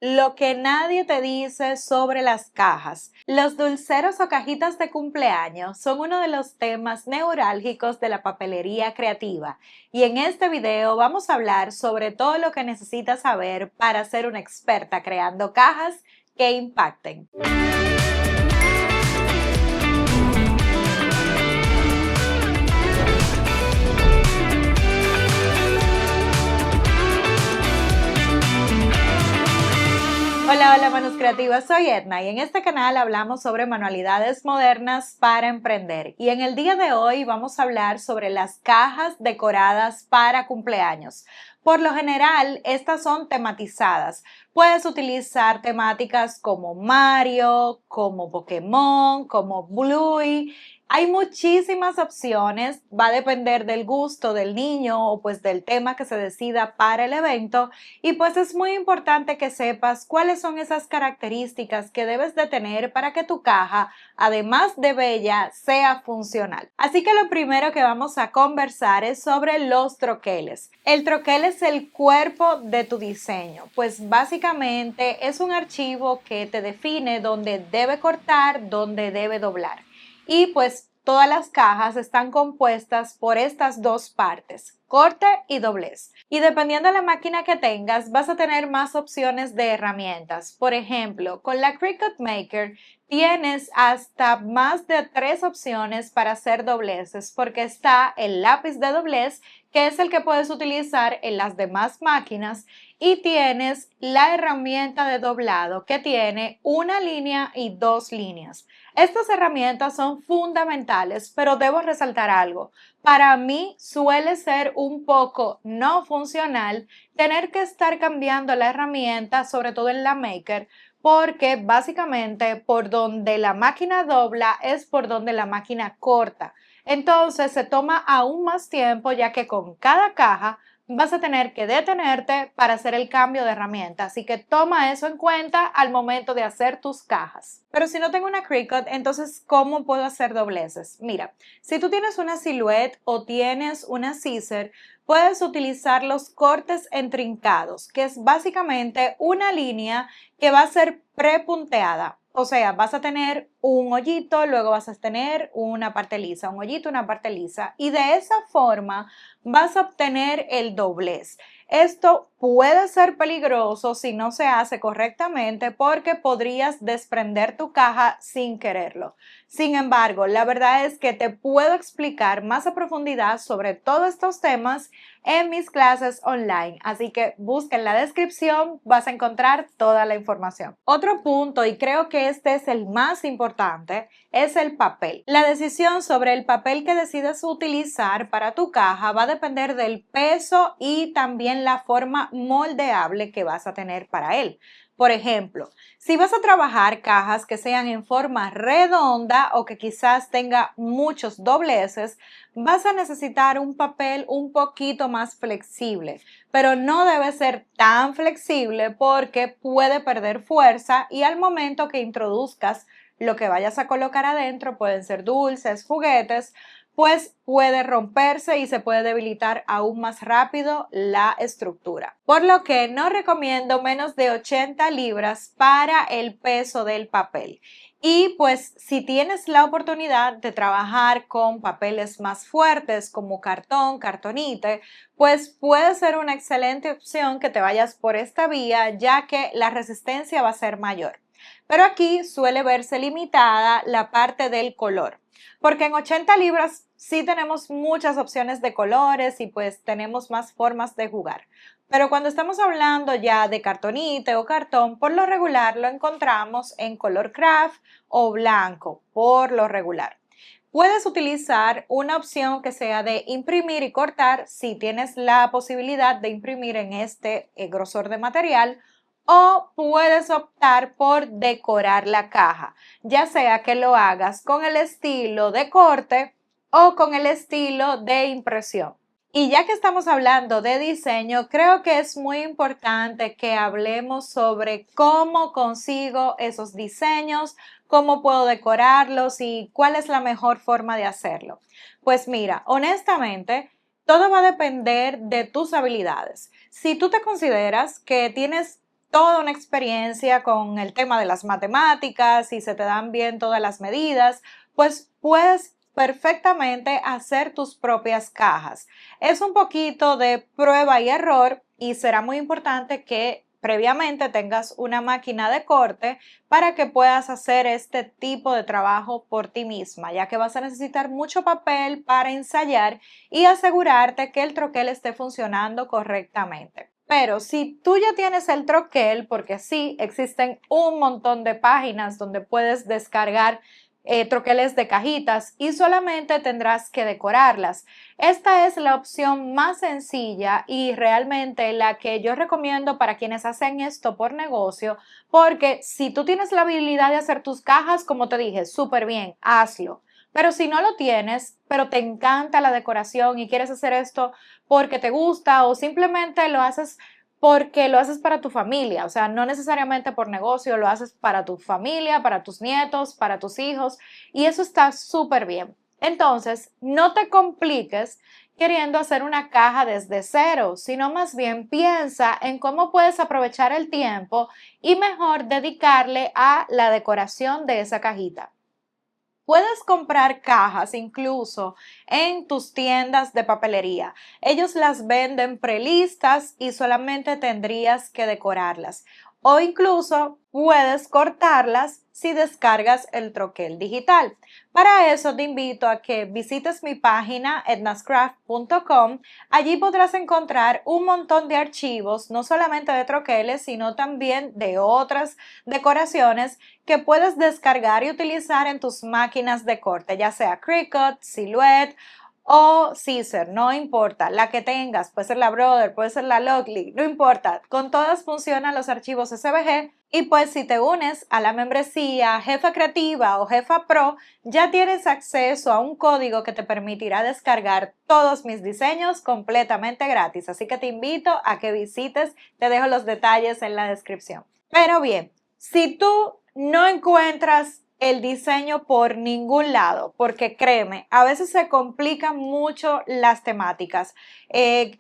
Lo que nadie te dice sobre las cajas. Los dulceros o cajitas de cumpleaños son uno de los temas neurálgicos de la papelería creativa y en este video vamos a hablar sobre todo lo que necesitas saber para ser una experta creando cajas que impacten. Hola manos creativas, soy Edna y en este canal hablamos sobre manualidades modernas para emprender y en el día de hoy vamos a hablar sobre las cajas decoradas para cumpleaños. Por lo general, estas son tematizadas. Puedes utilizar temáticas como Mario, como Pokémon, como Bluey. Hay muchísimas opciones, va a depender del gusto del niño o pues del tema que se decida para el evento y pues es muy importante que sepas cuáles son esas características que debes de tener para que tu caja, además de bella, sea funcional. Así que lo primero que vamos a conversar es sobre los troqueles. El troquel es el cuerpo de tu diseño, pues básicamente es un archivo que te define dónde debe cortar, dónde debe doblar. Y pues todas las cajas están compuestas por estas dos partes, corte y doblez. Y dependiendo de la máquina que tengas, vas a tener más opciones de herramientas. Por ejemplo, con la Cricut Maker tienes hasta más de 3 opciones para hacer dobleces, porque está el lápiz de doblez, que es el que puedes utilizar en las demás máquinas, y tienes la herramienta de doblado que tiene una línea y 2 líneas. Estas herramientas son fundamentales, pero debo resaltar algo. Para mí suele ser un poco no funcional tener que estar cambiando la herramienta, sobre todo en la Maker, porque básicamente por donde la máquina dobla es por donde la máquina corta. Entonces se toma aún más tiempo ya que con cada caja vas a tener que detenerte para hacer el cambio de herramienta, así que toma eso en cuenta al momento de hacer tus cajas. Pero si no tengo una Cricut, entonces ¿cómo puedo hacer dobleces? Mira, si tú tienes una Silhouette o tienes una Scissor, puedes utilizar los cortes entrincados, que es básicamente una línea que va a ser prepunteada. O sea, vas a tener un hoyito, luego vas a tener una parte lisa, un hoyito, una parte lisa, y de esa forma vas a obtener el doblez. Esto puede ser peligroso si no se hace correctamente porque podrías desprender tu caja sin quererlo. Sin embargo, la verdad es que te puedo explicar más a profundidad sobre todos estos temas en mis clases online, así que busca en la descripción, vas a encontrar toda la información. Otro punto, y creo que este es el más importante, es el papel. La decisión sobre el papel que decides utilizar para tu caja va a depender del peso y también la forma moldeable que vas a tener para él. Por ejemplo, si vas a trabajar cajas que sean en forma redonda o que quizás tenga muchos dobleces, vas a necesitar un papel un poquito más flexible, pero no debe ser tan flexible porque puede perder fuerza y al momento que introduzcas lo que vayas a colocar adentro, pueden ser dulces, juguetes, pues puede romperse y se puede debilitar aún más rápido la estructura. Por lo que no recomiendo menos de 80 libras para el peso del papel. Y pues si tienes la oportunidad de trabajar con papeles más fuertes como cartón, cartonite, pues puede ser una excelente opción que te vayas por esta vía ya que la resistencia va a ser mayor. Pero aquí suele verse limitada la parte del color, porque en 80 libras sí tenemos muchas opciones de colores y pues tenemos más formas de jugar. Pero cuando estamos hablando ya de cartonite o cartón, por lo regular lo encontramos en color craft o blanco, por lo regular. Puedes utilizar una opción que sea de imprimir y cortar si tienes la posibilidad de imprimir en este grosor de material, o puedes optar por decorar la caja, ya sea que lo hagas con el estilo de corte o con el estilo de impresión. Y ya que estamos hablando de diseño, creo que es muy importante que hablemos sobre cómo consigo esos diseños, cómo puedo decorarlos y cuál es la mejor forma de hacerlo. Pues mira, honestamente, todo va a depender de tus habilidades. Si tú te consideras que tienes toda una experiencia con el tema de las matemáticas y se te dan bien todas las medidas, pues puedes perfectamente hacer tus propias cajas. Es un poquito de prueba y error y será muy importante que previamente tengas una máquina de corte para que puedas hacer este tipo de trabajo por ti misma, ya que vas a necesitar mucho papel para ensayar y asegurarte que el troquel esté funcionando correctamente. Pero si tú ya tienes el troquel, porque sí, existen un montón de páginas donde puedes descargar troqueles de cajitas y solamente tendrás que decorarlas. Esta es la opción más sencilla y realmente la que yo recomiendo para quienes hacen esto por negocio, porque si tú tienes la habilidad de hacer tus cajas, como te dije, súper bien, hazlo. Pero si no lo tienes, pero te encanta la decoración y quieres hacer esto porque te gusta o simplemente lo haces porque lo haces para tu familia, o sea, no necesariamente por negocio, lo haces para tu familia, para tus nietos, para tus hijos, y eso está súper bien. Entonces, no te compliques queriendo hacer una caja desde cero, sino más bien piensa en cómo puedes aprovechar el tiempo y mejor dedicarle a la decoración de esa cajita. Puedes comprar cajas incluso en tus tiendas de papelería. Ellos las venden prelistas y solamente tendrías que decorarlas. O incluso puedes cortarlas si descargas el troquel digital. Para eso te invito a que visites mi página etnascraft.com. Allí podrás encontrar un montón de archivos, no solamente de troqueles, sino también de otras decoraciones que puedes descargar y utilizar en tus máquinas de corte, ya sea Cricut, Silhouette o Scissor, no importa, la que tengas, puede ser la Brother, puede ser la Lockly, no importa, con todas funcionan los archivos SVG y pues si te unes a la membresía Jefa Creativa o Jefa Pro, ya tienes acceso a un código que te permitirá descargar todos mis diseños completamente gratis, así que te invito a que visites, te dejo los detalles en la descripción. Pero bien, si tú no encuentras el diseño por ningún lado, porque créeme, a veces se complican mucho las temáticas.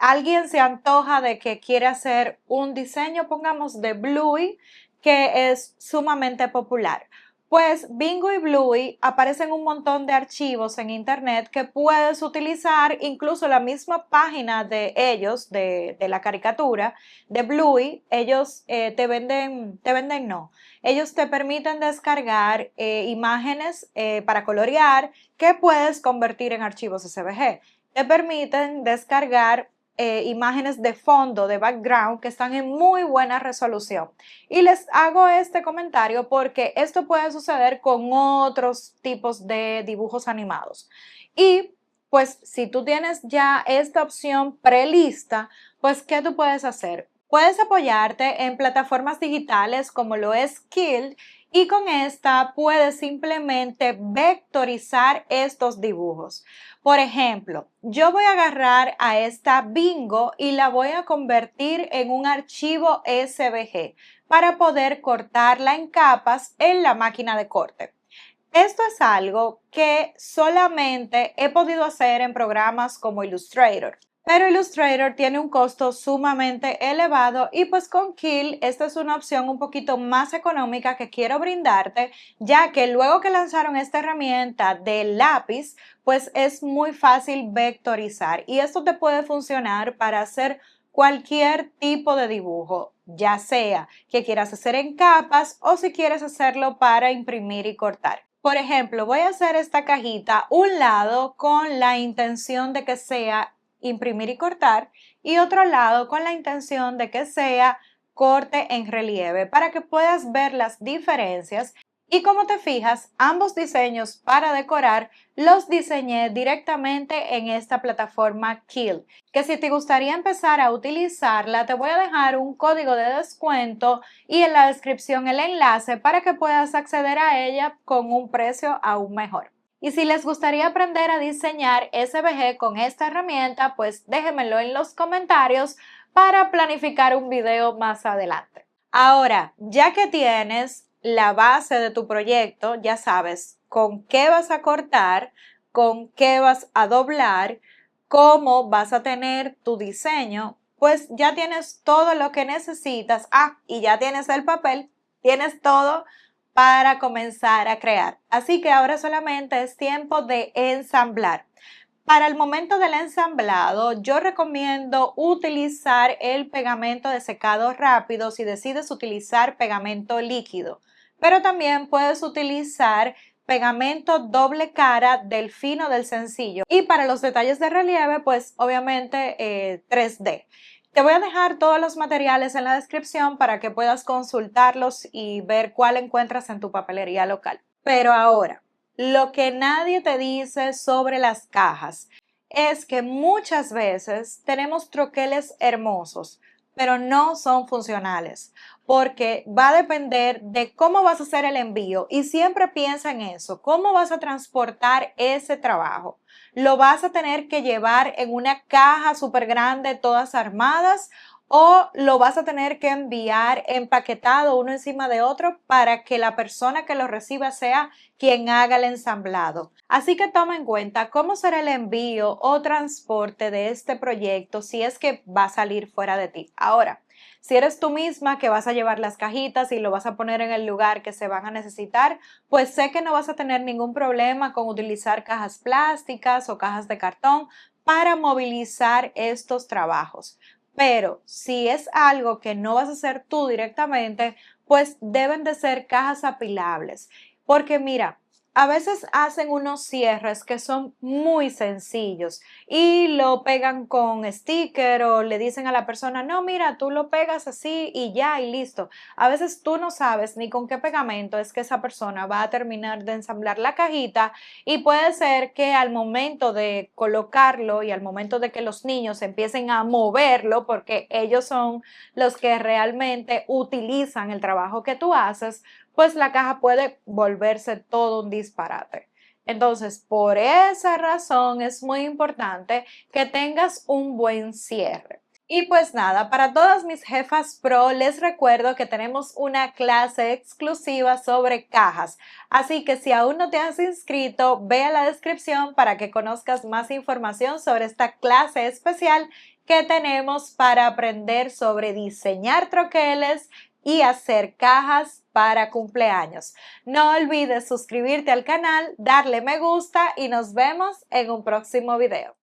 Alguien se antoja de que quiere hacer un diseño, pongamos de Bluey, que es sumamente popular. Pues Bingo y Bluey aparecen un montón de archivos en internet que puedes utilizar, incluso la misma página de ellos, de la caricatura de Bluey, ellos no, ellos te permiten descargar imágenes para colorear que puedes convertir en archivos SVG. Te permiten descargar imágenes de fondo, de background, que están en muy buena resolución. Y les hago este comentario porque esto puede suceder con otros tipos de dibujos animados. Y pues si tú tienes ya esta opción prelista, pues ¿qué tú puedes hacer? Puedes apoyarte en plataformas digitales como lo es Kill y con esta puedes simplemente vectorizar estos dibujos. Por ejemplo, yo voy a agarrar a esta Bingo y la voy a convertir en un archivo SVG para poder cortarla en capas en la máquina de corte. Esto es algo que solamente he podido hacer en programas como Illustrator. Pero Illustrator tiene un costo sumamente elevado y pues con Kill esta es una opción un poquito más económica que quiero brindarte, ya que luego que lanzaron esta herramienta de lápiz, pues es muy fácil vectorizar y esto te puede funcionar para hacer cualquier tipo de dibujo, ya sea que quieras hacer en capas o si quieres hacerlo para imprimir y cortar. Por ejemplo, voy a hacer esta cajita un lado con la intención de que sea imprimir y cortar y otro lado con la intención de que sea corte en relieve para que puedas ver las diferencias y como te fijas, ambos diseños para decorar los diseñé directamente en esta plataforma Kill, que si te gustaría empezar a utilizarla, te voy a dejar un código de descuento y en la descripción el enlace para que puedas acceder a ella con un precio aún mejor. Y si les gustaría aprender a diseñar SVG con esta herramienta, pues déjenmelo en los comentarios para planificar un video más adelante. Ahora, ya que tienes la base de tu proyecto, ya sabes con qué vas a cortar, con qué vas a doblar, cómo vas a tener tu diseño, pues ya tienes todo lo que necesitas. Y ya tienes el papel, tienes todo para comenzar a crear. Así que ahora solamente es tiempo de ensamblar. Para el momento del ensamblado, yo recomiendo utilizar el pegamento de secado rápido si decides utilizar pegamento líquido, pero también puedes utilizar pegamento doble cara del fino del sencillo. Y para los detalles de relieve, pues obviamente 3D. Te voy a dejar todos los materiales en la descripción para que puedas consultarlos y ver cuál encuentras en tu papelería local. Pero ahora, lo que nadie te dice sobre las cajas es que muchas veces tenemos troqueles hermosos, pero no son funcionales, porque va a depender de cómo vas a hacer el envío y siempre piensa en eso, cómo vas a transportar ese trabajo. ¿Lo vas a tener que llevar en una caja súper grande, todas armadas? ¿O lo vas a tener que enviar empaquetado uno encima de otro para que la persona que lo reciba sea quien haga el ensamblado? Así que toma en cuenta cómo será el envío o transporte de este proyecto si es que va a salir fuera de ti. Ahora, si eres tú misma que vas a llevar las cajitas y lo vas a poner en el lugar que se van a necesitar, pues sé que no vas a tener ningún problema con utilizar cajas plásticas o cajas de cartón para movilizar estos trabajos. Pero si es algo que no vas a hacer tú directamente, pues deben de ser cajas apilables. Porque mira, a veces hacen unos cierres que son muy sencillos y lo pegan con sticker o le dicen a la persona, no, mira, tú lo pegas así y ya y listo. A veces tú no sabes ni con qué pegamento es que esa persona va a terminar de ensamblar la cajita y puede ser que al momento de colocarlo y al momento de que los niños empiecen a moverlo, porque ellos son los que realmente utilizan el trabajo que tú haces, pues la caja puede volverse todo un disparate. Entonces, por esa razón es muy importante que tengas un buen cierre. Y pues nada, para todas mis jefas pro, les recuerdo que tenemos una clase exclusiva sobre cajas. Así que si aún no te has inscrito, ve a la descripción para que conozcas más información sobre esta clase especial que tenemos para aprender sobre diseñar troqueles y hacer cajas para cumpleaños. No olvides suscribirte al canal, darle me gusta y nos vemos en un próximo video.